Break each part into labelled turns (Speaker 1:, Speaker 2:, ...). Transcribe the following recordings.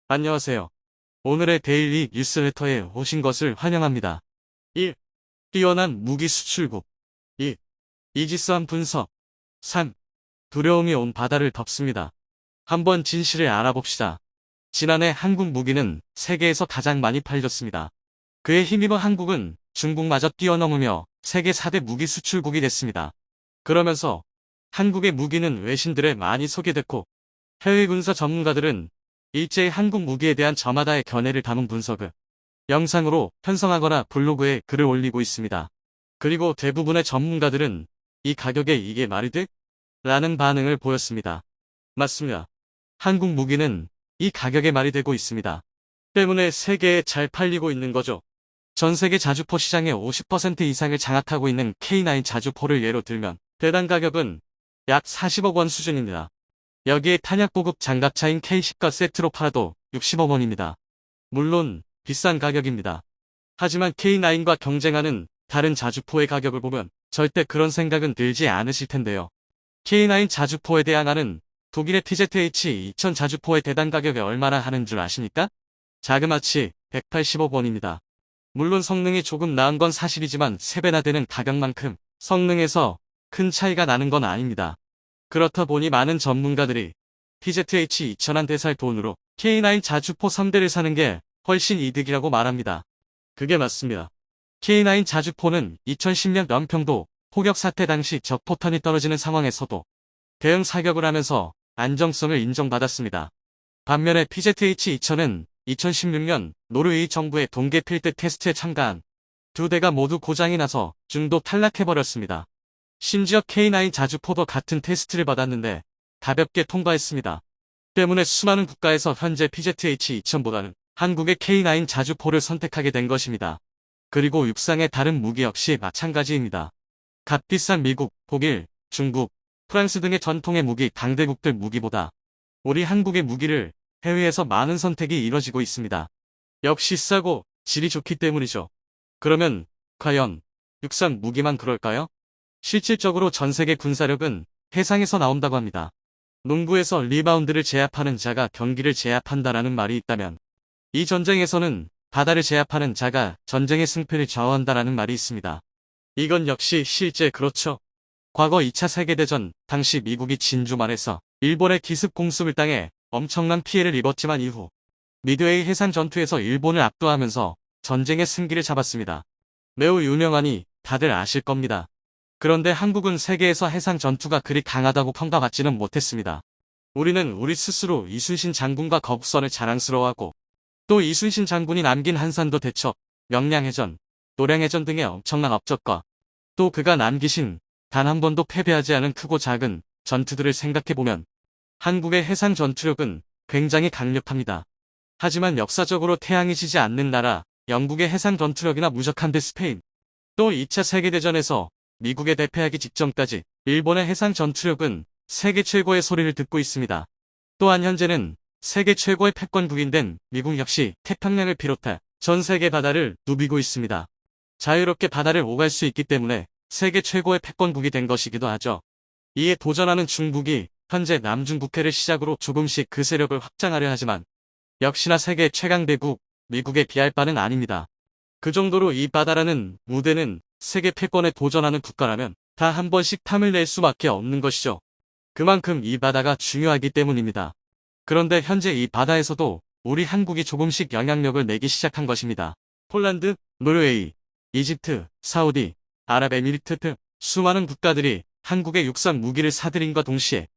Speaker 1: 안녕하세요. 오늘의 데일리 뉴스레터에 오신 것을 환영합니다. 1. 뛰어난 무기 수출국. 2. 이지스함 분석. 3. 두려움이 온 바다를 덮습니다. 한번 진실을 알아봅시다. 지난해 한국 무기는 세계에서 가장 많이 팔렸습니다. 그에 힘입어 한국은 중국마저 뛰어넘으며 세계 4대 무기 수출국이 됐습니다. 그러면서 한국의 무기는 외신들에 많이 소개됐고 해외 군사 전문가들은 일제히 한국 무기에 대한 저마다의 견해를 담은 분석을 영상으로 편성하거나 블로그에 글을 올리고 있습니다. 그리고 대부분의 전문가들은 이 가격에 이게 말이 돼? 라는 반응을 보였습니다. 맞습니다. 한국 무기는 이 가격에 말이 되고 있습니다. 때문에 세계에 잘 팔리고 있는 거죠. 전 세계 자주포 시장의 50% 이상을 장악하고 있는 K9 자주포를 예로 들면 대당 가격은 약 40억 원 수준입니다. 여기에 탄약 고급 장갑차인 K10과 세트로 팔아도 60억 원입니다. 물론 비싼 가격입니다. 하지만 K9과 경쟁하는 다른 자주포의 가격을 보면 절대 그런 생각은 들지 않으실 텐데요. K9 자주포에 대항하는 독일의 TZH-2000 자주포의 대당 가격이 얼마나 하는 줄 아십니까? 자그마치 180억 원입니다. 물론 성능이 조금 나은 건 사실이지만 3배나 되는 가격만큼 성능에서 큰 차이가 나는 건 아닙니다. 그렇다 보니 많은 전문가들이 TZH-2000한 대살 돈으로 K9 자주포 3대를 사는 게 훨씬 이득이라고 말합니다. 그게 맞습니다. K9 자주포는 2010년 연평도 포격 사태 당시 적포탄이 떨어지는 상황에서도 대응 사격을 하면서 안정성을 인정받았습니다. 반면에 TZH-2000은 2016년 노르웨이 정부의 동계 필드 테스트에 참가한 2대가 모두 고장이 나서 중도 탈락해버렸습니다. 심지어 K9 자주포도 같은 테스트를 받았는데 가볍게 통과했습니다. 때문에 수많은 국가에서 현재 TZH-2000보다는 한국의 K9 자주포를 선택하게 된 것입니다. 그리고 육상의 다른 무기 역시 마찬가지입니다. 값비싼 미국, 독일, 중국, 프랑스 등의 전통의 무기 강대국들 무기보다 우리 한국의 무기를 해외에서 많은 선택이 이뤄지고 있습니다. 역시 싸고 질이 좋기 때문이죠. 그러면 과연 육상 무기만 그럴까요? 실질적으로 전 세계 군사력은 해상에서 나온다고 합니다. 농구에서 리바운드를 제압하는 자가 경기를 제압한다라는 말이 있다면 이 전쟁에서는 바다를 제압하는 자가 전쟁의 승패를 좌우한다라는 말이 있습니다. 이건 역시 실제 그렇죠. 과거 2차 세계대전 당시 미국이 진주만에서 일본의 기습 공습을 당해 엄청난 피해를 입었지만 이후 미드웨이 해상 전투에서 일본을 압도하면서 전쟁의 승기를 잡았습니다. 매우 유명하니 다들 아실 겁니다. 그런데 한국은 세계에서 해상 전투가 그리 강하다고 평가받지는 못했습니다. 우리는 우리 스스로 이순신 장군과 거북선을 자랑스러워하고 또 이순신 장군이 남긴 한산도 대첩, 명량해전, 노량해전 등의 엄청난 업적과 또 그가 남기신 단 한 번도 패배하지 않은 크고 작은 전투들을 생각해보면 한국의 해상 전투력은 굉장히 강력합니다. 하지만 역사적으로 태양이 지지 않는 나라 영국의 해상 전투력이나 무적한데 스페인 또 2차 세계대전에서 미국에 대패하기 직전까지 일본의 해상 전투력은 세계 최고의 소리를 듣고 있습니다. 또한 현재는 세계 최고의 패권국인 된 미국 역시 태평양을 비롯해 전 세계 바다를 누비고 있습니다. 자유롭게 바다를 오갈 수 있기 때문에 세계 최고의 패권국이 된 것이기도 하죠. 이에 도전하는 중국이 현재 남중국해를 시작으로 조금씩 그 세력을 확장하려 하지만 역시나 세계 최강대국 미국에 비할 바는 아닙니다. 그 정도로 이 바다라는 무대는 세계 패권에 도전하는 국가라면 다 한 번씩 탐을 낼 수밖에 없는 것이죠. 그만큼 이 바다가 중요하기 때문입니다. 그런데 현재 이 바다에서도 우리 한국이 조금씩 영향력을 내기 시작한 것입니다. 폴란드, 노르웨이, 이집트, 사우디, 아랍에미리트 등 수많은 국가들이 한국의 육상 무기를 사들인과 동시에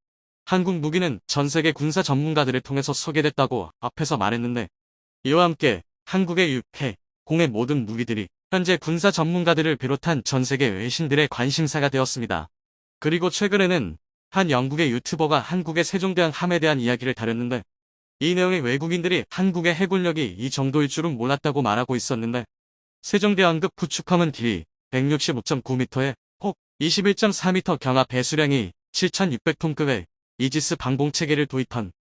Speaker 1: 한국 무기는 전 세계 군사 전문가들을 통해서 소개됐다고 앞에서 말했는데 이와 함께 한국의 육해, 공의 모든 무기들이 현재 군사 전문가들을 비롯한 전 세계 외신들의 관심사가 되었습니다. 그리고 최근에는 한 영국의 유튜버가 한국의 세종대왕 함에 대한 이야기를 다뤘는데 이 내용의 외국인들이 한국의 해군력이 이 정도일 줄은 몰랐다고 말하고 있었는데 세종대왕급 구축함은 길이 165.9m에 폭 21.4m 경하 배수량이 7,600톤급의 이지스 방공체계를 도입한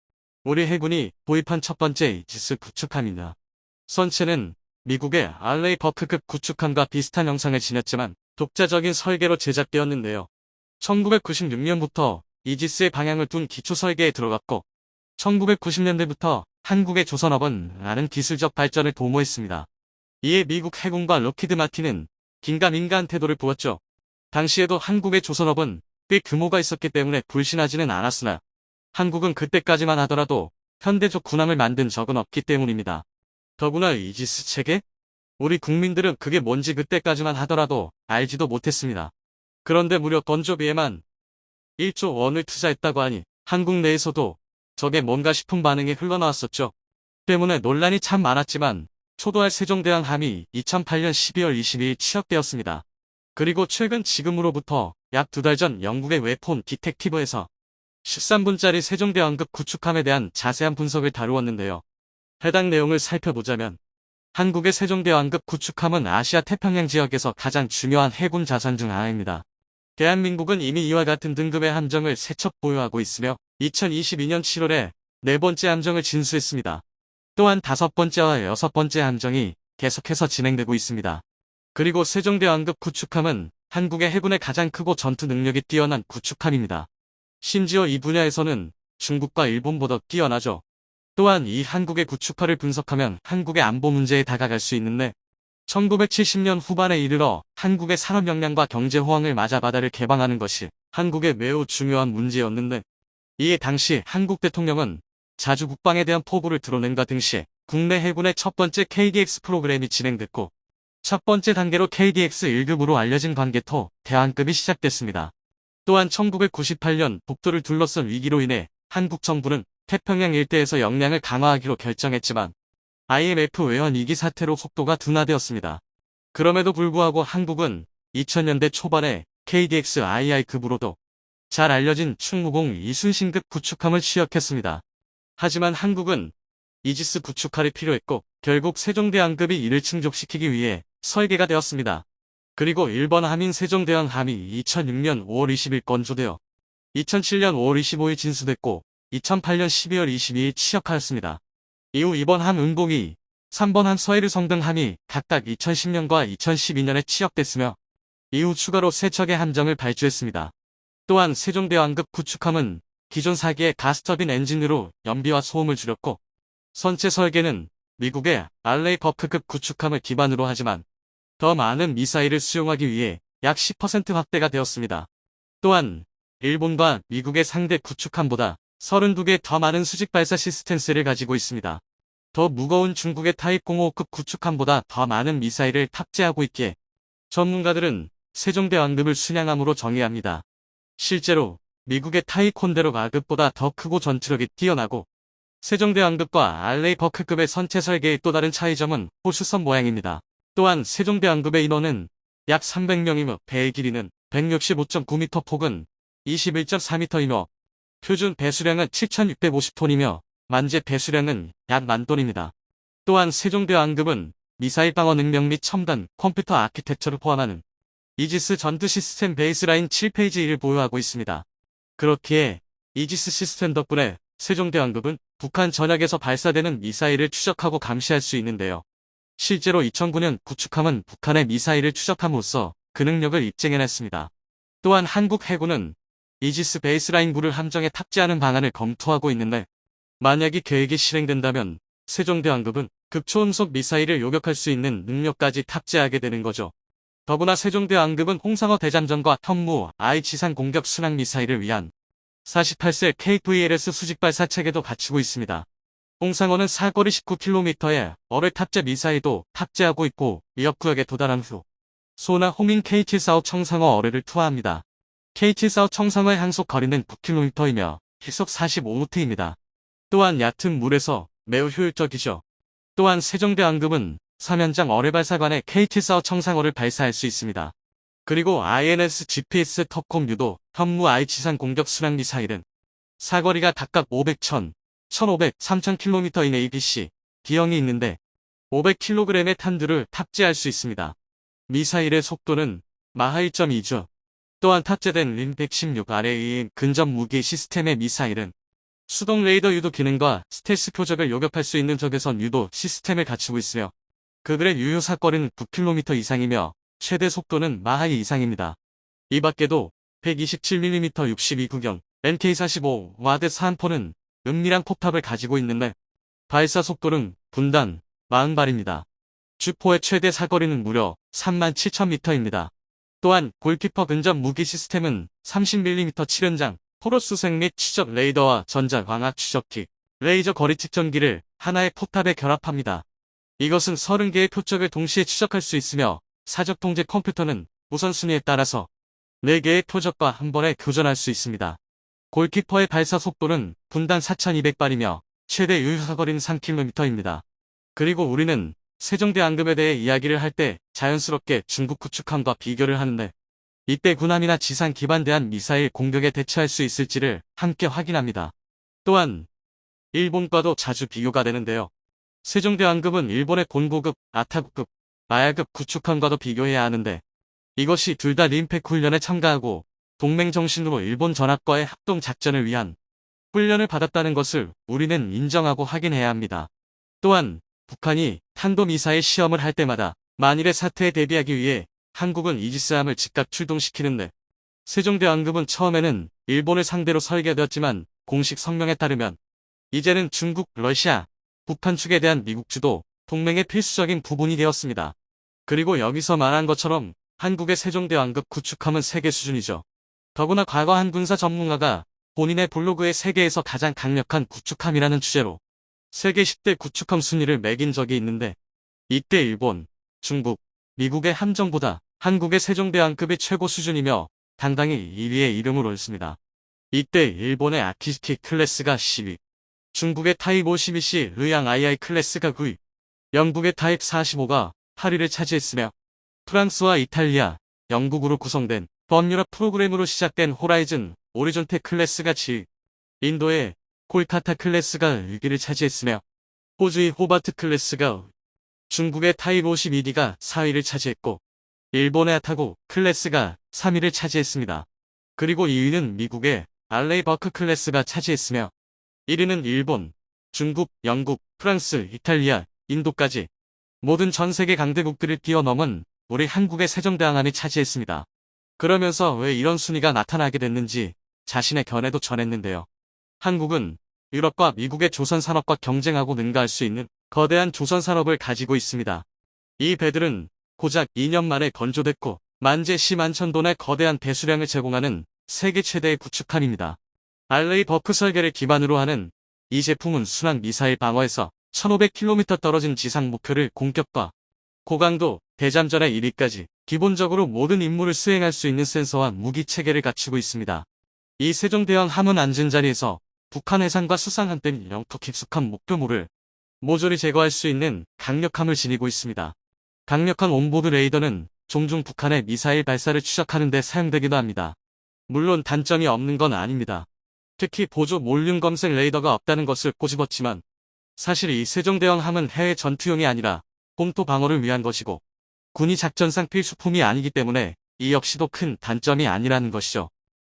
Speaker 1: 우리 해군이 도입한 첫 번째 이지스 구축함입니다. 선체는 미국의 알레이 버크급 구축함과 비슷한 형상을 지녔지만 독자적인 설계로 제작되었는데요. 1996년부터 이지스의 방향을 둔 기초 설계에 들어갔고 1990년대부터 한국의 조선업은 많은 기술적 발전을 도모했습니다. 이에 미국 해군과 록히드 마틴은 긴가민가한 태도를 보였죠. 당시에도 한국의 조선업은 꽤 규모가 있었기 때문에 불신하지는 않았으나 한국은 그때까지만 하더라도 현대적 군함을 만든 적은 없기 때문입니다. 더구나 이지스 체계? 우리 국민들은 그게 뭔지 그때까지만 하더라도 알지도 못했습니다. 그런데 무려 건조비에만 1조 원을 투자했다고 하니 한국 내에서도 저게 뭔가 싶은 반응이 흘러나왔었죠. 때문에 논란이 참 많았지만 초도할 세종대왕함이 2008년 12월 22일 취역되었습니다. 그리고 최근 지금으로부터 약 2달 전 영국의 웨폰 디텍티브에서 13분짜리 세종대왕급 구축함에 대한 자세한 분석을 다루었는데요. 해당 내용을 살펴보자면 한국의 세종대왕급 구축함은 아시아 태평양 지역에서 가장 중요한 해군 자산 중 하나입니다. 대한민국은 이미 이와 같은 등급의 함정을 3척 보유하고 있으며 2022년 7월에 4번째 함정을 진수했습니다. 또한 5번째와 6번째 함정이 계속해서 진행되고 있습니다. 그리고 세종대왕급 구축함은 한국의 해군의 가장 크고 전투 능력이 뛰어난 구축함입니다. 심지어 이 분야에서는 중국과 일본보다 뛰어나죠. 또한 이 한국의 구축함을 분석하면 한국의 안보 문제에 다가갈 수 있는데 1970년 후반에 이르러 한국의 산업 역량과 경제 호황을 맞아 바다를 개방하는 것이 한국의 매우 중요한 문제였는데 이에 당시 한국 대통령은 자주 국방에 대한 포부를 드러낸과 동시에 국내 해군의 첫 번째 KDX 프로그램이 진행됐고 첫 번째 단계로 KDX 1급으로 알려진 관개토 대왕급이 시작됐습니다. 또한 1998년 독도를 둘러싼 위기로 인해 한국 정부는 태평양 일대에서 역량을 강화하기로 결정했지만 IMF 외환 위기 사태로 속도가 둔화되었습니다. 그럼에도 불구하고 한국은 2000년대 초반에 KDX II급으로도 잘 알려진 충무공 이순신급 구축함을 취역했습니다. 하지만 한국은 이지스 구축함이 필요했고 결국 세종대왕급이 이를 충족시키기 위해 설계가 되었습니다. 그리고 일본 함인 세종대왕함이 2006년 5월 20일 건조되어 2007년 5월 25일 진수됐고 2008년 12월 22일 취역하였습니다. 이후 2번 함 은봉이, 3번 함 서해르성 등 함이 각각 2010년과 2012년에 취역됐으며 이후 추가로 3척의 함정을 발주했습니다. 또한 세종대왕급 구축함은 기존 4기의 가스터빈 엔진으로 연비와 소음을 줄였고 선체 설계는 미국의 알레이 버크급 구축함을 기반으로 하지만 더 많은 미사일을 수용하기 위해 약 10% 확대가 되었습니다. 또한 일본과 미국의 상대 구축함보다 32개 더 많은 수직 발사 시스템스를 가지고 있습니다. 더 무거운 중국의 타입 05급 구축함보다 더 많은 미사일을 탑재하고 있기에 전문가들은 세종대왕급을 순양함으로 정의합니다. 실제로 미국의 타입 콘데로 가급보다 더 크고 전투력이 뛰어나고 세종대왕급과 알레이 버크급의 선체 설계의 또 다른 차이점은 호수선 모양입니다. 또한 세종대왕급의 인원은 약 300명이며 배의 길이는 165.9m 폭은 21.4m이며 표준 배수량은 7,650톤이며 만재 배수량은 약 10,000톤입니다. 또한 세종대왕급은 미사일 방어 능력 및 첨단 컴퓨터 아키텍처를 포함하는 이지스 전투 시스템 베이스라인 7페이지 1을 보유하고 있습니다. 그렇기에 이지스 시스템 덕분에 세종대왕급은 북한 전역에서 발사되는 미사일을 추적하고 감시할 수 있는데요. 실제로 2009년 구축함은 북한의 미사일을 추적함으로써 그 능력을 입증해냈습니다. 또한 한국 해군은 이지스 베이스라인 9를 함정에 탑재하는 방안을 검토하고 있는데 만약 이 계획이 실행된다면 세종대왕급은 극초음속 미사일을 요격할 수 있는 능력까지 탑재하게 되는 거죠. 더구나 세종대왕급은 홍상어 대잠전과 현무 I 지상 공격 순항 미사일을 위한 48셀 KVLS 수직발사 체계도 갖추고 있습니다. 홍상어는 사거리 19km의 어뢰 탑재 미사일도 탑재하고 있고 위협구역에 도달한 후 소나 호민 KT-45 청상어 어뢰를 투하합니다. KT-45 청상어의 항속 거리는 9km이며 시속 45노트입니다. 또한 얕은 물에서 매우 효율적이죠. 또한 세종대왕급은 3연장 어뢰발사관에 KT-45 청상어를 발사할 수 있습니다. 그리고 INS GPS 텁콤 유도 현무 I 지상 공격 순항 미사일은 사거리가 각각 500, 1000, 1500, 3000km인 ABC, B형이 있는데 500kg의 탄두를 탑재할 수 있습니다. 미사일의 속도는 마하 1.2죠. 또한 탑재된 린 116R의 근접 무기 시스템의 미사일은 수동 레이더 유도 기능과 스텔스 표적을 요격할 수 있는 적외선 유도 시스템을 갖추고 있으며 그들의 유효 사거리는 9km 이상이며 최대 속도는 마하 2 이상입니다. 이 밖에도 127mm 62구경 NK45 와드 사안포는 은밀한 폭탑을 가지고 있는데 발사 속도는 분당 40발입니다. 주포의 최대 사거리는 무려 37,000m입니다. 또한 골키퍼 근접 무기 시스템은 30mm 칠연장, 포로 수색 및 추적 레이더와 전자 광학 추적기, 레이저 거리 측정기를 하나의 포탑에 결합합니다. 이것은 30개의 표적을 동시에 추적할 수 있으며 사적 통제 컴퓨터는 우선순위에 따라서 4개의 표적과 한 번에 교전할 수 있습니다. 골키퍼의 발사 속도는 분당 4,200발이며 최대 유효 사거리는 3km입니다. 그리고 우리는 세종대 왕급에 대해 이야기를 할 때 자연스럽게 중국 구축함과 비교를 하는데 이때 군함이나 지상 기반대한 미사일 공격에 대처할 수 있을지를 함께 확인합니다. 또한 일본과도 자주 비교가 되는데요. 세종대 왕급은 일본의 본고급, 아타구급, 마야급 구축함과도 비교해야 하는데 이것이 둘 다 림팩 훈련에 참가하고 동맹 정신으로 일본 전합과의 합동 작전을 위한 훈련을 받았다는 것을 우리는 인정하고 확인해야 합니다. 또한 북한이 탄도미사일 시험을 할 때마다 만일의 사태에 대비하기 위해 한국은 이지스함을 즉각 출동시키는데 세종대 왕급은 처음에는 일본을 상대로 설계되었지만 공식 성명에 따르면 이제는 중국, 러시아, 북한 측에 대한 미국 주도 동맹의 필수적인 부분이 되었습니다. 그리고 여기서 말한 것처럼 한국의 세종대 왕급 구축함은 세계 수준이죠. 더구나 과거 한 군사 전문가가 본인의 블로그에 세계에서 가장 강력한 구축함이라는 주제로 세계 10대 구축함 순위를 매긴 적이 있는데 이때 일본, 중국, 미국의 함정보다 한국의 세종대왕급이 최고 수준이며 당당히 2위의 이름을 올렸습니다. 이때 일본의 아키스키 클래스가 10위, 중국의 타입 52C 르양 II 클래스가 9위, 영국의 타입 45가 8위를 차지했으며 프랑스와 이탈리아, 영국으로 구성된 범유럽 프로그램으로 시작된 호라이즌 오리존테 클래스가 7위, 인도의 콜카타 클래스가 6위를 차지했으며 호주의 호바트 클래스가 5위, 중국의 타입 52D가 4위를 차지했고 일본의 아타고 클래스가 3위를 차지했습니다. 그리고 2위는 미국의 알레이 버크 클래스가 차지했으며 1위는 일본, 중국, 영국, 프랑스, 이탈리아, 인도까지 모든 전 세계 강대국들을 뛰어넘은 우리 한국의 세종대왕함이 차지했습니다. 그러면서 왜 이런 순위가 나타나게 됐는지 자신의 견해도 전했는데요. 한국은 유럽과 미국의 조선산업과 경쟁하고 능가할 수 있는 거대한 조선산업을 가지고 있습니다. 이 배들은 고작 2년 만에 건조됐고 만재 100,000톤의 거대한 배수량을 제공하는 세계 최대의 구축함입니다. 알레이 버크 설계를 기반으로 하는 이 제품은 순항 미사일 방어에서 1500km 떨어진 지상 목표를 공격과 고강도 대잠전의 1위까지 기본적으로 모든 임무를 수행할 수 있는 센서와 무기 체계를 갖추고 있습니다. 이 세종대왕 함은 앉은 자리에서 북한 해상과 수상한 등 영토 깊숙한 목표물을 모조리 제거할 수 있는 강력함을 지니고 있습니다. 강력한 온보드 레이더는 종종 북한의 미사일 발사를 추적하는 데 사용되기도 합니다. 물론 단점이 없는 건 아닙니다. 특히 보조 몰륨 검색 레이더가 없다는 것을 꼬집었지만 사실 이 세종대왕 함은 해외 전투용이 아니라 본토 방어를 위한 것이고 군이 작전상 필수품이 아니기 때문에 이 역시도 큰 단점이 아니라는 것이죠.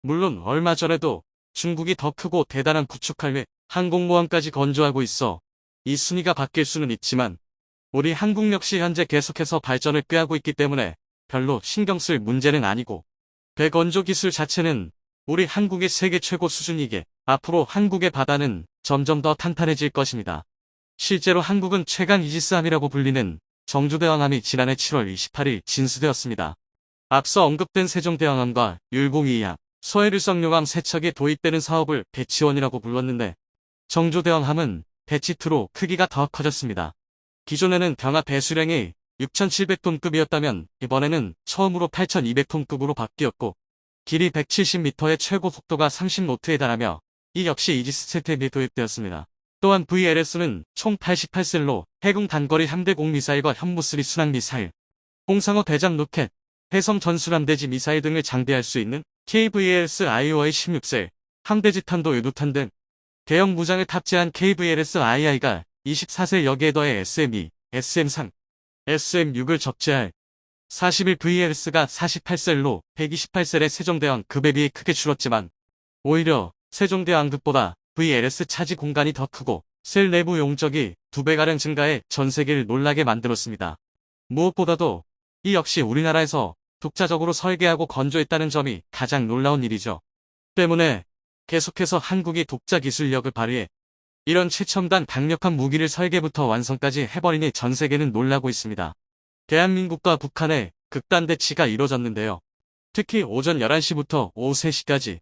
Speaker 1: 물론 얼마 전에도 중국이 더 크고 대단한 구축함에 항공모함까지 건조하고 있어 이 순위가 바뀔 수는 있지만 우리 한국 역시 현재 계속해서 발전을 꾀하고 있기 때문에 별로 신경 쓸 문제는 아니고 배건조 기술 자체는 우리 한국의 세계 최고 수준이기에 앞으로 한국의 바다는 점점 더 탄탄해질 것입니다. 실제로 한국은 최강 이지스함이라고 불리는 정조대왕함이 지난해 7월 28일 진수되었습니다. 앞서 언급된 세종대왕함과 율02함, 서해를성용함 세 척이 도입되는 사업을 배치원이라고 불렀는데 정조대왕함은 배치2로 크기가 더 커졌습니다. 기존에는 병합 배수량이 6,700톤급이었다면 이번에는 처음으로 8,200톤급으로 바뀌었고 길이 170m의 최고 속도가 30노트에 달하며 이 역시 이지스 세트에 도입되었습니다. 또한 VLS는 총 88셀로 해군 단거리 함대공 미사일과 현무3 순항 미사일, 홍상어 대잠 로켓, 해성 전술함대지 미사일 등을 장비할 수 있는 KVLS-IO의 16셀, 함대지 탄도 유도탄 등 대형 무장을 탑재한 KVLS-II가 24셀 여기에 더해 SM2, SM3, SM6을 적재할 41VLS가 48셀로 128셀의 세종대왕급에 비해 크게 줄었지만 오히려 세종대왕급보다 VLS 차지 공간이 더 크고 셀 내부 용적이 2배가량 증가해 전세계를 놀라게 만들었습니다. 무엇보다도 이 역시 우리나라에서 독자적으로 설계하고 건조했다는 점이 가장 놀라운 일이죠. 때문에 계속해서 한국이 독자 기술력을 발휘해 이런 최첨단 강력한 무기를 설계부터 완성까지 해버리니 전 세계는 놀라고 있습니다. 대한민국과 북한의 극단 대치가 이뤄졌는데요. 특히 오전 11시부터 오후 3시까지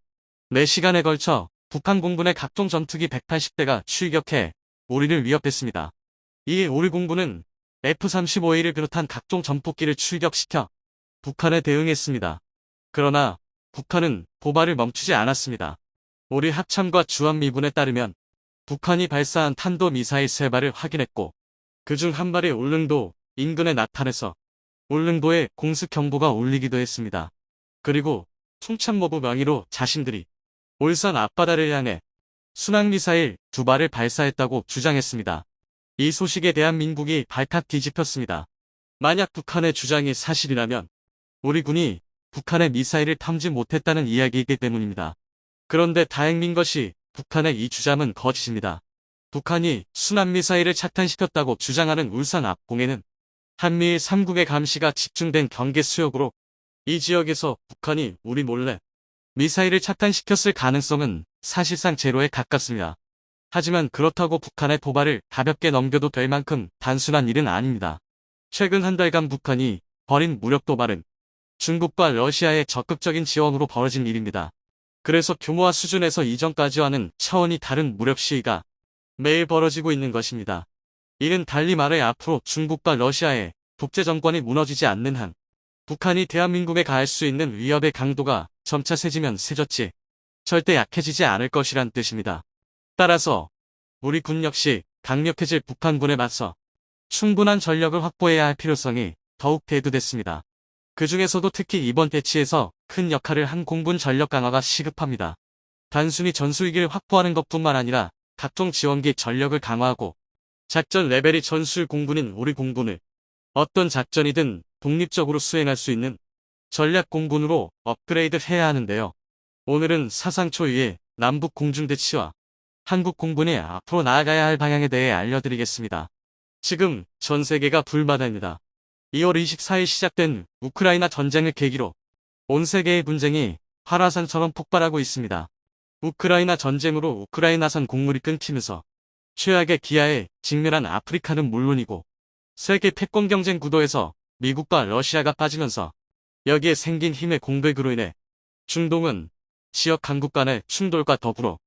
Speaker 1: 4시간에 걸쳐 북한 공군의 각종 전투기 180대가 출격해 우리를 위협했습니다. 이에 우리 공군은 F-35A를 비롯한 각종 전폭기를 출격시켜 북한에 대응했습니다. 그러나 북한은 도발을 멈추지 않았습니다. 우리 합참과 주한미군에 따르면 북한이 발사한 탄도미사일 3발을 확인했고 그중 한 발이 울릉도 인근에 나타나서 울릉도에 공습경보가 울리기도 했습니다. 그리고 총참모부 명의로 자신들이 울산 앞바다를 향해 순항미사일 2발을 발사했다고 주장했습니다. 이 소식에 대한민국이 발칵 뒤집혔습니다. 만약 북한의 주장이 사실이라면 우리 군이 북한의 미사일을 탐지 못했다는 이야기이기 때문입니다. 그런데 다행인 것이 북한의 이 주장은 거짓입니다. 북한이 순항미사일을 착탄시켰다고 주장하는 울산 앞공에는 한미일 3국의 감시가 집중된 경계 수역으로 이 지역에서 북한이 우리 몰래 미사일을 착탄시켰을 가능성은 사실상 제로에 가깝습니다. 하지만 그렇다고 북한의 도발을 가볍게 넘겨도 될 만큼 단순한 일은 아닙니다. 최근 한 달간 북한이 벌인 무력 도발은 중국과 러시아의 적극적인 지원으로 벌어진 일입니다. 그래서 규모와 수준에서 이전까지와는 차원이 다른 무력 시위가 매일 벌어지고 있는 것입니다. 이는 달리 말해 앞으로 중국과 러시아의 독재 정권이 무너지지 않는 한 북한이 대한민국에 가할 수 있는 위협의 강도가 점차 세지면 세졌지 절대 약해지지 않을 것이란 뜻입니다. 따라서 우리 군 역시 강력해질 북한군에 맞서 충분한 전력을 확보해야 할 필요성이 더욱 대두됐습니다. 그 중에서도 특히 이번 대치에서 큰 역할을 한 공군 전력 강화가 시급합니다. 단순히 전술기를 확보하는 것뿐만 아니라 각종 지원기 전력을 강화하고 작전 레벨이 전술 공군인 우리 공군을 어떤 작전이든 독립적으로 수행할 수 있는 전략 공군으로 업그레이드 해야 하는데요. 오늘은 사상 초유의 남북 공중대치와 한국 공군이 앞으로 나아가야 할 방향에 대해 알려드리겠습니다. 지금 전 세계가 불바다입니다. 2월 24일 시작된 우크라이나 전쟁을 계기로 온 세계의 분쟁이 활화산처럼 폭발하고 있습니다. 우크라이나 전쟁으로 우크라이나산 곡물이 끊기면서 최악의 기아에 직면한 아프리카는 물론이고 세계 패권 경쟁 구도에서 미국과 러시아가 빠지면서 여기에 생긴 힘의 공백으로 인해 중동은 지역 강국 간의 충돌과 더불어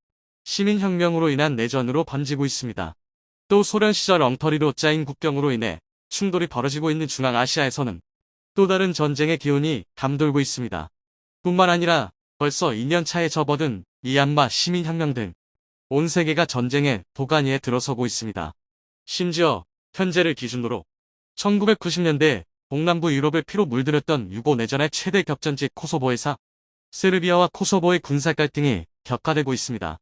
Speaker 1: 시민혁명으로 인한 내전으로 번지고 있습니다. 또 소련 시절 엉터리로 짜인 국경으로 인해 충돌이 벌어지고 있는 중앙아시아에서는 또 다른 전쟁의 기운이 감돌고 있습니다. 뿐만 아니라 벌써 2년 차에 접어든 미얀마 시민혁명 등 온 세계가 전쟁의 도가니에 들어서고 있습니다. 심지어 현재를 기준으로 1990년대 동남부 유럽을 피로 물들였던 유고 내전의 최대 격전지 코소보에서 세르비아와 코소보의 군사 갈등이 격화되고 있습니다.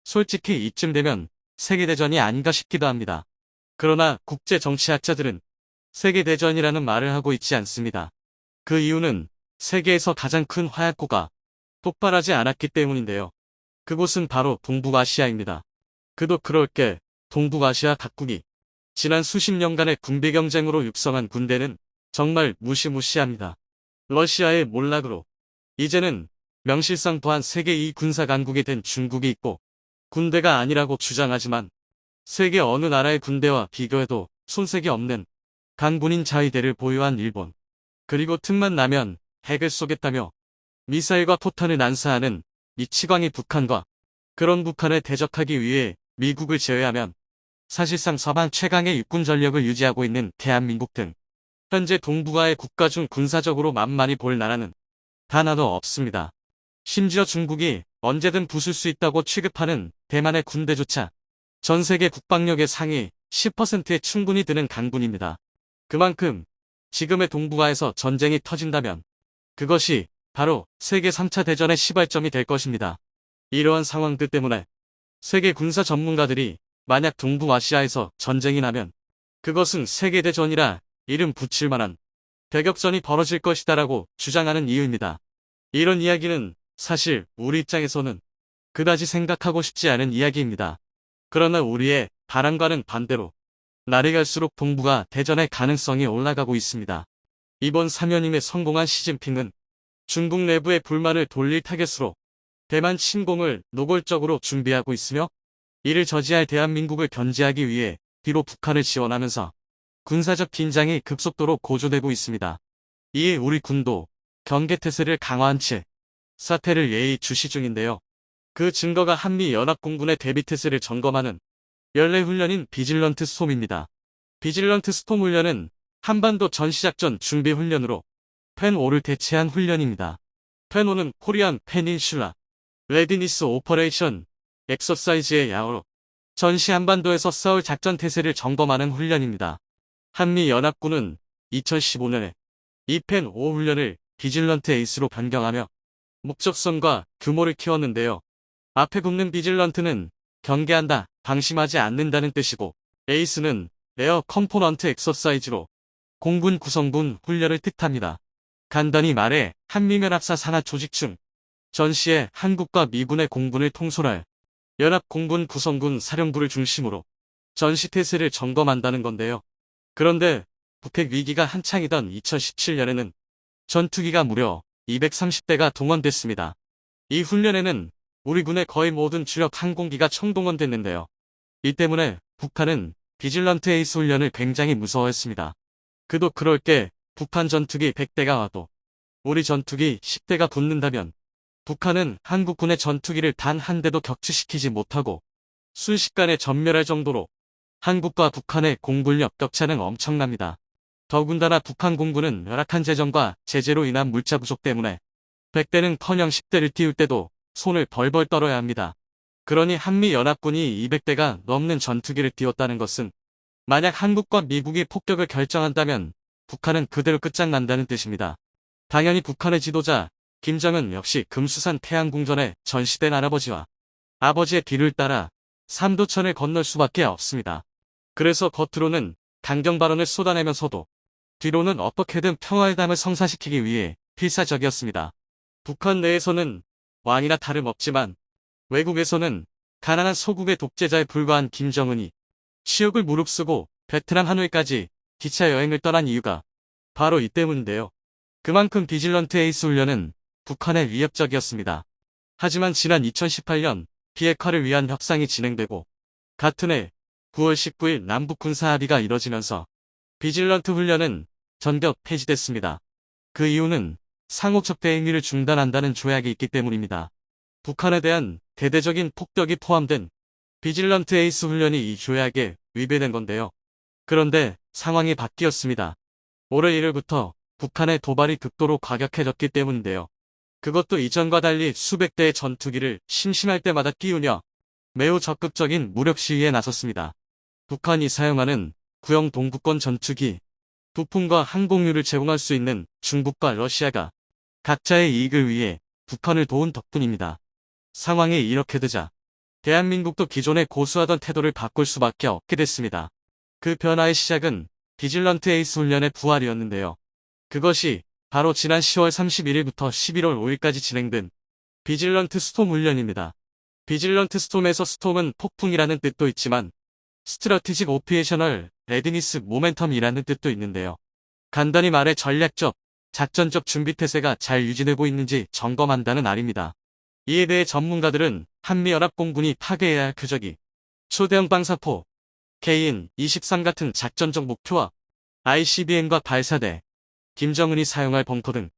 Speaker 1: 솔직히 이쯤 되면 세계대전이 아닌가 싶기도 합니다. 그러나 국제 정치학자들은 세계대전이라는 말을 하고 있지 않습니다. 그 이유는 세계에서 가장 큰 화약고가 폭발하지 않았기 때문인데요. 그곳은 바로 동북아시아입니다. 그도 그럴 게 동북아시아 각국이 지난 수십 년간의 군비 경쟁으로 육성한 군대는 정말 무시무시합니다. 러시아의 몰락으로 이제는 명실상 부한 세계 2 군사 강국이 된 중국이 있고 군대가 아니라고 주장하지만 세계 어느 나라의 군대와 비교해도 손색이 없는 강군인 자위대를 보유한 일본, 그리고 틈만 나면 핵을 쏘겠다며 미사일과 포탄을 난사하는 미치광이 북한과 그런 북한을 대적하기 위해 미국을 제외하면 사실상 서방 최강의 육군 전력을 유지하고 있는 대한민국 등 현재 동북아의 국가 중 군사적으로 만만히 볼 나라는 단 하나 없습니다. 심지어 중국이 언제든 부술 수 있다고 취급하는 대만의 군대조차 전 세계 국방력의 상위 10%에 충분히 드는 강군입니다. 그만큼 지금의 동북아에서 전쟁이 터진다면 그것이 바로 세계 3차 대전의 시발점이 될 것입니다. 이러한 상황들 때문에 세계 군사 전문가들이 만약 동북아시아에서 전쟁이 나면 그것은 세계대전이라 이름 붙일 만한 대격전이 벌어질 것이다라고 주장하는 이유입니다. 이런 이야기는 사실 우리 입장에서는 그다지 생각하고 싶지 않은 이야기입니다. 그러나 우리의 바람과는 반대로 날이 갈수록 동북아 대전의 가능성이 올라가고 있습니다. 이번 3연임에 성공한 시진핑은 중국 내부의 불만을 돌릴 타겟으로 대만 침공을 노골적으로 준비하고 있으며 이를 저지할 대한민국을 견제하기 위해 뒤로 북한을 지원하면서 군사적 긴장이 급속도로 고조되고 있습니다. 이에 우리 군도 경계태세를 강화한 채 사태를 예의 주시 중인데요. 그 증거가 한미연합공군의 대비태세를 점검하는 연례훈련인 비질런트 스톰입니다. 비질런트 스톰 훈련은 한반도 전시작전 준비훈련으로 펜5를 대체한 훈련입니다. 펜5는 코리안 페닌슐라 레디니스 오퍼레이션 엑서사이즈의 야어로 전시 한반도에서 싸울 작전 태세를 점검하는 훈련입니다. 한미연합군은 2015년에 이 펜5 훈련을 비질런트 에이스로 변경하며 목적성과 규모를 키웠는데요. 앞에 붙는 비질런트는 경계한다, 방심하지 않는다는 뜻이고 에이스는 에어 컴포넌트 엑서사이즈로 공군 구성군 훈련을 뜻합니다. 간단히 말해 한미연합사 산하 조직 중 전시에 한국과 미군의 공군을 통솔할 연합공군 구성군 사령부를 중심으로 전시태세를 점검한다는 건데요. 그런데 북핵 위기가 한창이던 2017년에는 전투기가 무려 230대가 동원됐습니다. 이 훈련에는 우리 군의 거의 모든 주력 항공기가 총동원됐는데요. 이 때문에 북한은 비질런트 에이스 훈련을 굉장히 무서워했습니다. 그도 그럴 게 북한 전투기 100대가 와도 우리 전투기 10대가 붙는다면 북한은 한국군의 전투기를 단 한 대도 격추시키지 못하고 순식간에 전멸할 정도로 한국과 북한의 공군력 격차는 엄청납니다. 더군다나 북한 공군은 열악한 재정과 제재로 인한 물자 부족 때문에 100대는커녕 10대를 띄울 때도 손을 벌벌 떨어야 합니다. 그러니 한미연합군이 200대가 넘는 전투기를 띄웠다는 것은 만약 한국과 미국이 폭격을 결정한다면 북한은 그대로 끝장난다는 뜻입니다. 당연히 북한의 지도자 김정은 역시 금수산 태양궁전에 전시된 할아버지와 아버지의 뒤를 따라 삼도천을 건널 수밖에 없습니다. 그래서 겉으로는 강경 발언을 쏟아내면서도 뒤로는 어떻게든 평화의 담을 성사시키기 위해 필사적이었습니다. 북한 내에서는 왕이나 다름없지만 외국에서는 가난한 소국의 독재자에 불과한 김정은이 치욕을 무릅쓰고 베트남 하노이까지 기차 여행을 떠난 이유가 바로 이 때문인데요. 그만큼 비질런트 에이스 훈련은 북한에 위협적이었습니다. 하지만 지난 2018년 비핵화를 위한 협상이 진행되고 같은 해 9월 19일 남북 군사합의가 이뤄지면서 비질런트 훈련은 전격 폐지됐습니다. 그 이유는 상호적 대행위를 중단한다는 조약이 있기 때문입니다. 북한에 대한 대대적인 폭격이 포함된 비질런트 에이스 훈련이 이 조약에 위배된 건데요. 그런데 상황이 바뀌었습니다. 올해 1월부터 북한의 도발이 극도로 과격해졌기 때문인데요. 그것도 이전과 달리 수백 대의 전투기를 심심할 때마다 띄우며 매우 적극적인 무력 시위에 나섰습니다. 북한이 사용하는 구형 동구권 전투기, 부품과 항공유를 제공할 수 있는 중국과 러시아가 각자의 이익을 위해 북한을 도운 덕분입니다. 상황이 이렇게 되자 대한민국도 기존에 고수하던 태도를 바꿀 수밖에 없게 됐습니다. 그 변화의 시작은 비질런트 에이스 훈련의 부활이었는데요. 그것이 바로 지난 10월 31일부터 11월 5일까지 진행된 비질런트 스톰 훈련입니다. 비질런트 스톰에서 스톰은 폭풍이라는 뜻도 있지만 스트러티직 오피에셔널 레디니스 모멘텀이라는 뜻도 있는데요. 간단히 말해 전략적, 작전적 준비태세가 잘 유지되고 있는지 점검한다는 말입니다. 이에 대해 전문가들은 한미연합공군이 파괴해야 할 표적이 초대형 방사포, KN-23 같은 작전적 목표와 ICBM과 발사대, 김정은이 사용할 벙커 등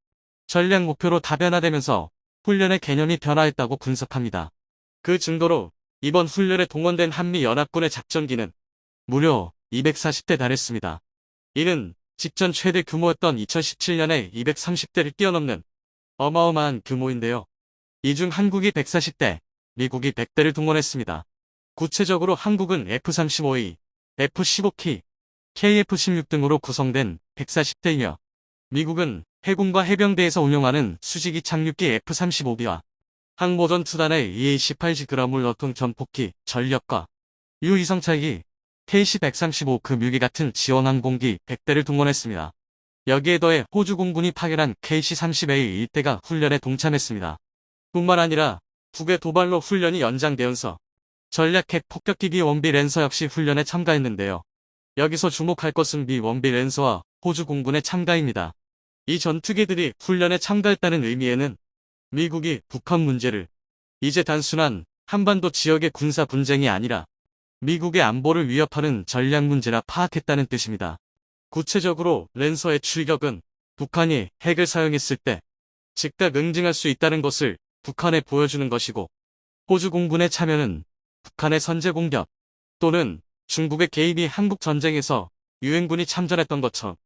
Speaker 1: 전략 목표로 다변화되면서 훈련의 개념이 변화했다고 분석합니다. 그 증거로 이번 훈련에 동원된 한미연합군의 작전기는 무려 240대 달했습니다. 이는 직전 최대 규모였던 2017년에 230대를 뛰어넘는 어마어마한 규모인데요. 이 중 한국이 140대, 미국이 100대를 동원했습니다. 구체적으로 한국은 F-35A, F-15K, KF-16 등으로 구성된 140대이며 미국은 해군과 해병대에서 운용하는 수직이 착륙기 F-35B와 항모전 투단의 EA-18G 그라물러통 전폭기, 전력과 유위성차기 KC-135 그 뮤기 같은 지원항공기 100대를 동원했습니다. 여기에 더해 호주 공군이 파견한 KC-30A 1대가 훈련에 동참했습니다. 뿐만 아니라 북의 도발로 훈련이 연장되면서 전략핵 폭격기 B-1B 랜서 역시 훈련에 참가했는데요. 여기서 주목할 것은 B-1B 랜서와 호주 공군의 참가입니다. 이 전투기들이 훈련에 참가했다는 의미에는 미국이 북한 문제를 이제 단순한 한반도 지역의 군사 분쟁이 아니라 미국의 안보를 위협하는 전략 문제라 파악했다는 뜻입니다. 구체적으로 랜서의 출격은 북한이 핵을 사용했을 때 즉각 응징할 수 있다는 것을 북한에 보여주는 것이고, 호주 공군의 참여는 북한의 선제 공격 또는 중국의 개입이 한국 전쟁에서 유엔군이 참전했던 것처럼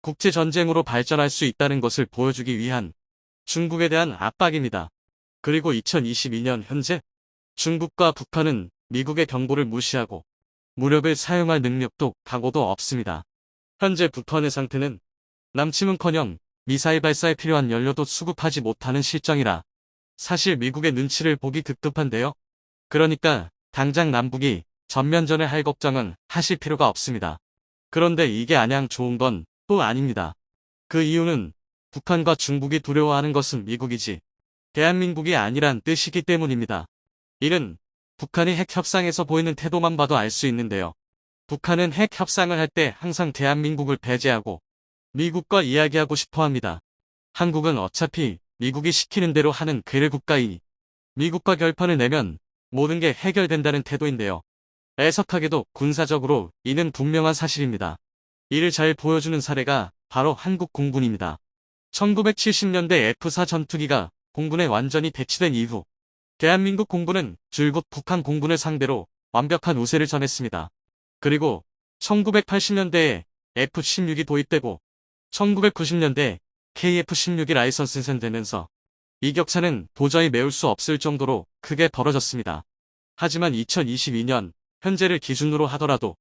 Speaker 1: 국제 전쟁으로 발전할 수 있다는 것을 보여주기 위한 중국에 대한 압박입니다. 그리고 2022년 현재 중국과 북한은 미국의 경고를 무시하고 무력을 사용할 능력도 각오도 없습니다. 현재 북한의 상태는 남침은커녕 미사일 발사에 필요한 연료도 수급하지 못하는 실정이라 사실 미국의 눈치를 보기 급급한데요. 그러니까 당장 남북이 전면전을 할 걱정은 하실 필요가 없습니다. 그런데 이게 안양 좋은 건 또 아닙니다. 그 이유는 북한과 중국이 두려워하는 것은 미국이지 대한민국이 아니란 뜻이기 때문입니다. 이는 북한이 핵 협상에서 보이는 태도만 봐도 알 수 있는데요. 북한은 핵 협상을 할 때 항상 대한민국을 배제하고 미국과 이야기하고 싶어 합니다. 한국은 어차피 미국이 시키는 대로 하는 괴뢰 국가이니 미국과 결판을 내면 모든 게 해결된다는 태도인데요. 애석하게도 군사적으로 이는 분명한 사실입니다. 이를 잘 보여주는 사례가 바로 한국 공군입니다. 1970년대 F-4 전투기가 공군에 완전히 배치된 이후 대한민국 공군은 줄곧 북한 공군을 상대로 완벽한 우세를 전했습니다. 그리고 1980년대에 F-16이 도입되고 1990년대 KF-16이 라이선스되면서 이 격차는 도저히 메울 수 없을 정도로 크게 벌어졌습니다. 하지만 2022년 현재를 기준으로 하더라도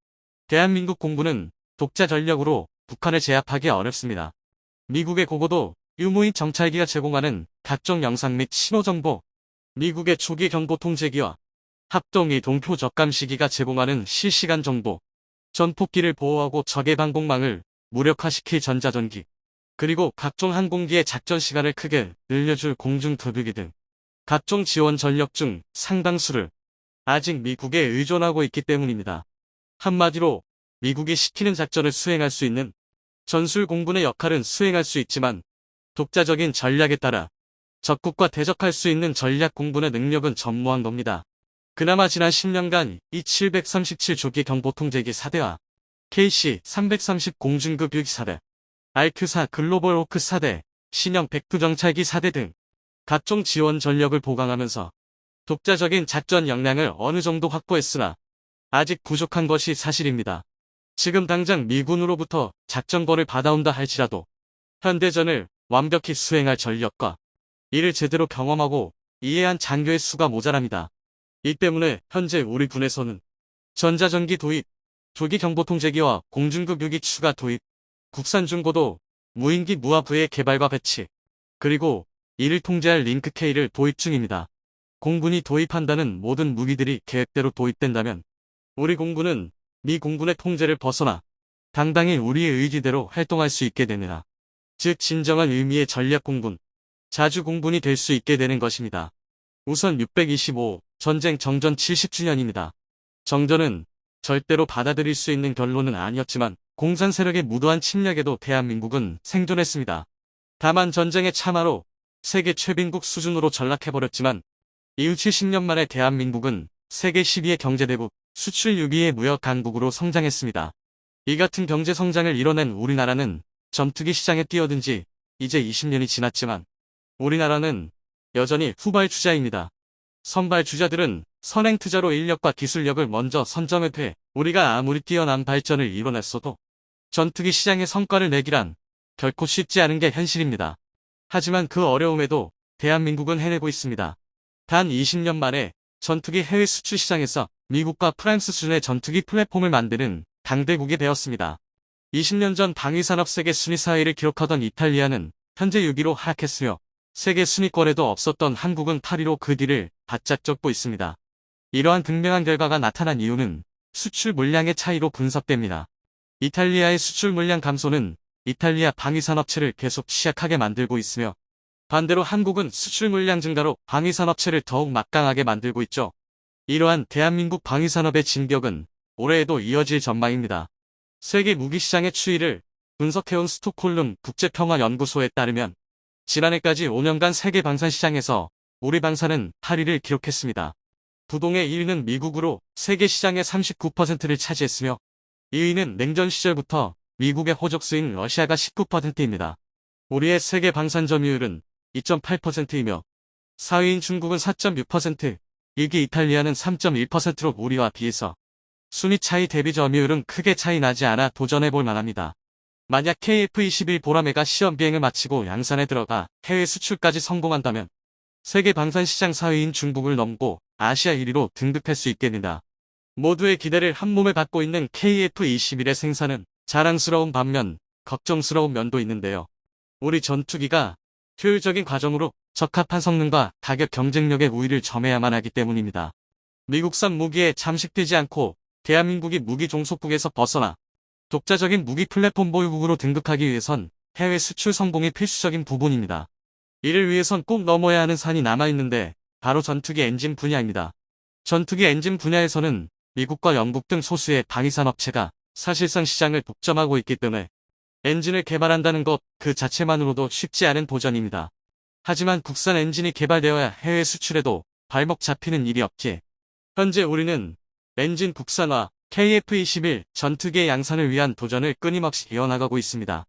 Speaker 1: 대한민국 공군은 독자 전력으로 북한을 제압하기 어렵습니다. 미국의 고고도 유무인 정찰기가 제공하는 각종 영상 및 신호정보, 미국의 초기 경보 통제기와 합동이 동표 적감 시기가 제공하는 실시간 정보, 전폭기를 보호하고 적의 방공망을 무력화시킬 전자전기, 그리고 각종 항공기의 작전 시간을 크게 늘려줄 공중 도by기 등 각종 지원 전력 중 상당수를 아직 미국에 의존하고 있기 때문입니다. 한마디로 미국이 시키는 작전을 수행할 수 있는 전술 공군의 역할은 수행할 수 있지만 독자적인 전략에 따라 적국과 대적할 수 있는 전략 공군의 능력은 전무한 겁니다. 그나마 지난 10년간 E-737 조기 경보통제기 4대와 KC-330 공중급 유기 4대, RQ-4 글로벌 호크 4대, 신형 백두 정찰기 4대 등 각종 지원 전력을 보강하면서 독자적인 작전 역량을 어느 정도 확보했으나 아직 부족한 것이 사실입니다. 지금 당장 미군으로부터 작전권을 받아온다 할지라도 현대전을 완벽히 수행할 전력과 이를 제대로 경험하고 이해한 장교의 수가 모자랍니다. 이 때문에 현재 우리 군에서는 전자전기 도입, 조기 경보통제기와 공중급 유기 추가 도입, 국산 중고도 무인기 무화부의 개발과 배치, 그리고 이를 통제할 링크-K를 도입 중입니다. 공군이 도입한다는 모든 무기들이 계획대로 도입된다면 우리 공군은 미 공군의 통제를 벗어나 당당히 우리의 의지대로 활동할 수 있게 되느라, 즉 진정한 의미의 전략공군, 자주공군이 될 수 있게 되는 것입니다. 우선 625 전쟁 정전 70주년입니다. 정전은 절대로 받아들일 수 있는 결론은 아니었지만 공산 세력의 무도한 침략에도 대한민국은 생존했습니다. 다만 전쟁의 참화로 세계 최빈국 수준으로 전락해버렸지만 이후 70년 만에 대한민국은 세계 12의 경제대국, 수출 6위의 무역 강국으로 성장했습니다. 이 같은 경제 성장을 이뤄낸 우리나라는 전투기 시장에 뛰어든 지 이제 20년이 지났지만 우리나라는 여전히 후발주자입니다. 선발주자들은 선행투자로 인력과 기술력을 먼저 선점해 돼 우리가 아무리 뛰어난 발전을 이뤄냈어도 전투기 시장의 성과를 내기란 결코 쉽지 않은 게 현실입니다. 하지만 그 어려움에도 대한민국은 해내고 있습니다. 단 20년 만에 전투기 해외 수출 시장에서 미국과 프랑스 수준의 전투기 플랫폼을 만드는 강대국이 되었습니다. 20년 전 방위산업 세계 순위 4위를 기록하던 이탈리아는 현재 6위로 하락했으며 세계 순위권에도 없었던 한국은 8위로 그 뒤를 바짝 쫓고 있습니다. 이러한 극명한 결과가 나타난 이유는 수출 물량의 차이로 분석됩니다. 이탈리아의 수출 물량 감소는 이탈리아 방위산업체를 계속 취약하게 만들고 있으며 반대로 한국은 수출 물량 증가로 방위산업체를 더욱 막강하게 만들고 있죠. 이러한 대한민국 방위산업의 진격은 올해에도 이어질 전망입니다. 세계 무기시장의 추이를 분석해온 스톡홀름 국제평화연구소에 따르면 지난해까지 5년간 세계 방산시장에서 우리 방산은 8위를 기록했습니다. 부동의 1위는 미국으로 세계 시장의 39%를 차지했으며 2위는 냉전 시절부터 미국의 호적수인 러시아가 19%입니다. 우리의 세계 방산 점유율은 2.8%이며 4위인 중국은 4.6%, 1위 이탈리아는 3.1%로 우리와 비해서 순위 차이 대비 점유율은 크게 차이 나지 않아 도전해볼 만합니다. 만약 KF-21 보라매가 시험 비행을 마치고 양산에 들어가 해외 수출까지 성공한다면 세계 방산시장 4위인 중국을 넘고 아시아 1위로 등극할 수 있겠습니다. 모두의 기대를 한몸에 받고 있는 KF-21의 생산은 자랑스러운 반면 걱정스러운 면도 있는데요. 우리 전투기가 효율적인 과정으로 적합한 성능과 가격 경쟁력의 우위를 점해야만 하기 때문입니다. 미국산 무기에 잠식되지 않고 대한민국이 무기 종속국에서 벗어나 독자적인 무기 플랫폼 보유국으로 등극하기 위해선 해외 수출 성공이 필수적인 부분입니다. 이를 위해선 꼭 넘어야 하는 산이 남아있는데 바로 전투기 엔진 분야입니다. 전투기 엔진 분야에서는 미국과 영국 등 소수의 방위산 업체가 사실상 시장을 독점하고 있기 때문에 엔진을 개발한다는 것 그 자체만으로도 쉽지 않은 도전입니다. 하지만 국산 엔진이 개발되어야 해외 수출에도 발목 잡히는 일이 없기에 현재 우리는 엔진 국산화, KF-21 전투기의 양산을 위한 도전을 끊임없이 이어나가고 있습니다.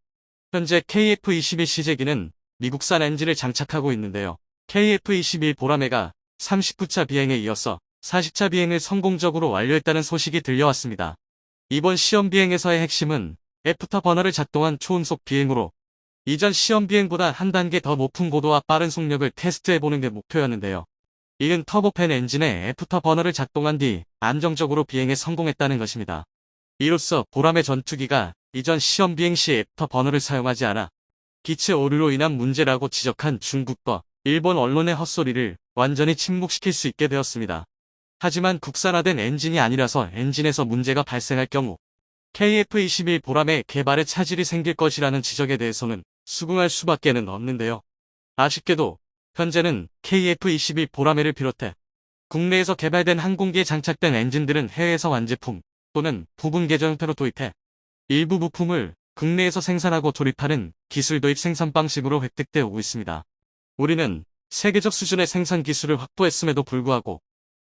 Speaker 1: 현재 KF-21 시제기는 미국산 엔진을 장착하고 있는데요. KF-21 보라매가 39차 비행에 이어서 40차 비행을 성공적으로 완료했다는 소식이 들려왔습니다. 이번 시험 비행에서의 핵심은 애프터 버너를 작동한 초음속 비행으로 이전 시험 비행보다 한 단계 더 높은 고도와 빠른 속력을 테스트해보는 게 목표였는데요. 이는 터보팬 엔진에 애프터 버너를 작동한 뒤 안정적으로 비행에 성공했다는 것입니다. 이로써 보라매 전투기가 이전 시험 비행 시 애프터 버너를 사용하지 않아 기체 오류로 인한 문제라고 지적한 중국과 일본 언론의 헛소리를 완전히 침묵시킬 수 있게 되었습니다. 하지만 국산화된 엔진이 아니라서 엔진에서 문제가 발생할 경우 KF-21 보라매 개발에 차질이 생길 것이라는 지적에 대해서는 수긍할 수밖에는 없는데요. 아쉽게도 현재는 KF-21 보라매를 비롯해 국내에서 개발된 항공기에 장착된 엔진들은 해외에서 완제품 또는 부분 개조 형태로 도입해 일부 부품을 국내에서 생산하고 조립하는 기술 도입 생산 방식으로 획득되어 오고 있습니다. 우리는 세계적 수준의 생산 기술을 확보했음에도 불구하고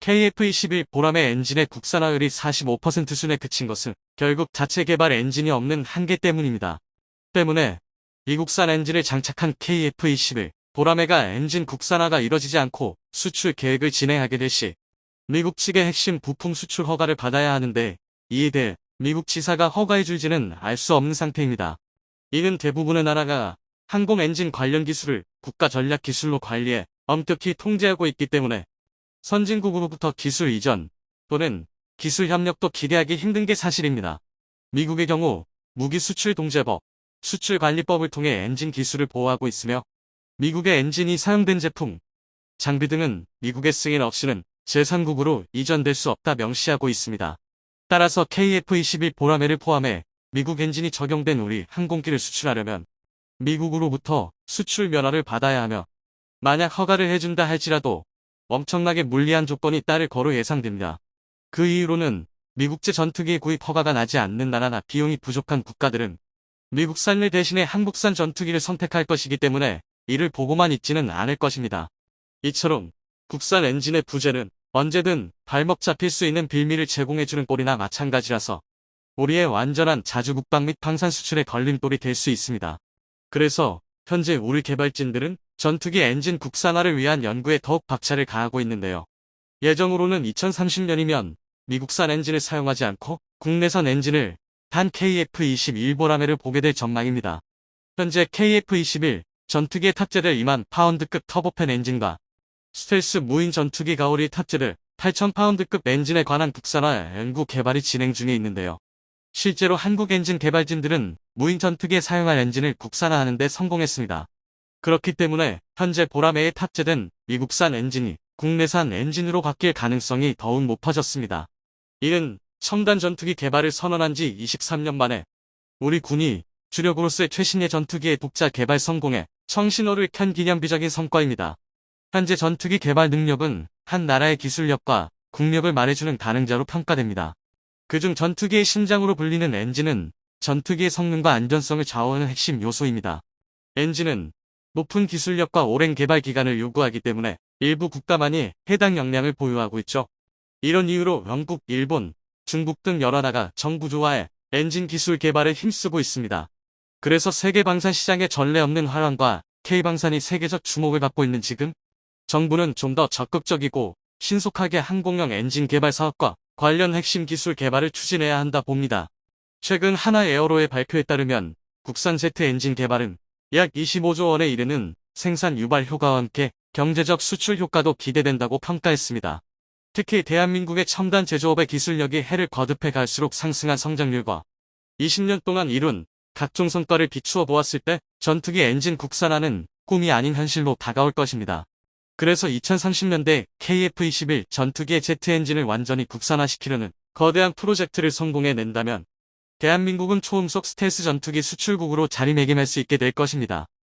Speaker 1: KF-21 보라매 엔진의 국산화율이 45% 수준에 그친 것은 결국 자체 개발 엔진이 없는 한계 때문입니다. 때문에 미국산 엔진을 장착한 KF-21 보라매가 엔진 국산화가 이뤄지지 않고 수출 계획을 진행하게 될 시 미국 측의 핵심 부품 수출 허가를 받아야 하는데 이에 대해 미국 지사가 허가해줄지는 알 수 없는 상태입니다. 이는 대부분의 나라가 항공 엔진 관련 기술을 국가 전략 기술로 관리해 엄격히 통제하고 있기 때문에 선진국으로부터 기술 이전 또는 기술 협력도 기대하기 힘든 게 사실입니다. 미국의 경우 무기수출동제법, 수출관리법을 통해 엔진 기술을 보호하고 있으며 미국의 엔진이 사용된 제품, 장비 등은 미국의 승인 없이는 제3국으로 이전될 수 없다 명시하고 있습니다. 따라서 KF-21 보라매를 포함해 미국 엔진이 적용된 우리 항공기를 수출하려면 미국으로부터 수출 면허를 받아야 하며 만약 허가를 해준다 할지라도 엄청나게 물리한 조건이 따를 거로 예상됩니다. 그 이유로는 미국제 전투기 구입 허가가 나지 않는 나라나 비용이 부족한 국가들은 미국산을 대신해 한국산 전투기를 선택할 것이기 때문에 이를 보고만 있지는 않을 것입니다. 이처럼 국산 엔진의 부재는 언제든 발목 잡힐 수 있는 빌미를 제공해주는 꼴이나 마찬가지라서 우리의 완전한 자주국방 및 방산 수출에 걸림돌이 될 수 있습니다. 그래서 현재 우리 개발진들은 전투기 엔진 국산화를 위한 연구에 더욱 박차를 가하고 있는데요. 예정으로는 2030년이면 미국산 엔진을 사용하지 않고 국내산 엔진을 단 KF-21 보라매를 보게 될 전망입니다. 현재 KF-21 전투기에 탑재될 2만 파운드급 터보팬 엔진과 스텔스 무인 전투기 가오리 탑재될 8,000 파운드급 엔진에 관한 국산화 연구 개발이 진행 중에 있는데요. 실제로 한국 엔진 개발진들은 무인 전투기에 사용할 엔진을 국산화하는 데 성공했습니다. 그렇기 때문에 현재 보라매에 탑재된 미국산 엔진이 국내산 엔진으로 바뀔 가능성이 더욱 높아졌습니다. 이는 첨단 전투기 개발을 선언한 지 23년 만에 우리 군이 주력으로서의 최신의 전투기의 독자 개발 성공에 청신호를 켠 기념비적인 성과입니다. 현재 전투기 개발 능력은 한 나라의 기술력과 국력을 말해주는 가능자로 평가됩니다. 그중 전투기의 심장으로 불리는 엔진은 전투기의 성능과 안전성을 좌우하는 핵심 요소입니다. 엔진은 높은 기술력과 오랜 개발 기간을 요구하기 때문에 일부 국가만이 해당 역량을 보유하고 있죠. 이런 이유로 영국, 일본, 중국 등 여러 나라가 정부조와의 엔진 기술 개발에 힘쓰고 있습니다. 그래서 세계 방산 시장에 전례 없는 활황과 K방산이 세계적 주목을 받고 있는 지금, 정부는 좀 더 적극적이고 신속하게 항공형 엔진 개발 사업과 관련 핵심 기술 개발을 추진해야 한다 봅니다. 최근 하나에어로의 발표에 따르면 국산 제트 엔진 개발은 약 25조 원에 이르는 생산 유발 효과와 함께 경제적 수출 효과도 기대된다고 평가했습니다. 특히 대한민국의 첨단 제조업의 기술력이 해를 거듭해 갈수록 상승한 성장률과 20년 동안 이룬 각종 성과를 비추어 보았을 때 전투기 엔진 국산화는 꿈이 아닌 현실로 다가올 것입니다. 그래서 2030년대 KF-21 전투기의 제트 엔진을 완전히 국산화시키려는 거대한 프로젝트를 성공해낸다면 대한민국은 초음속 스텔스 전투기 수출국으로 자리매김할 수 있게 될 것입니다.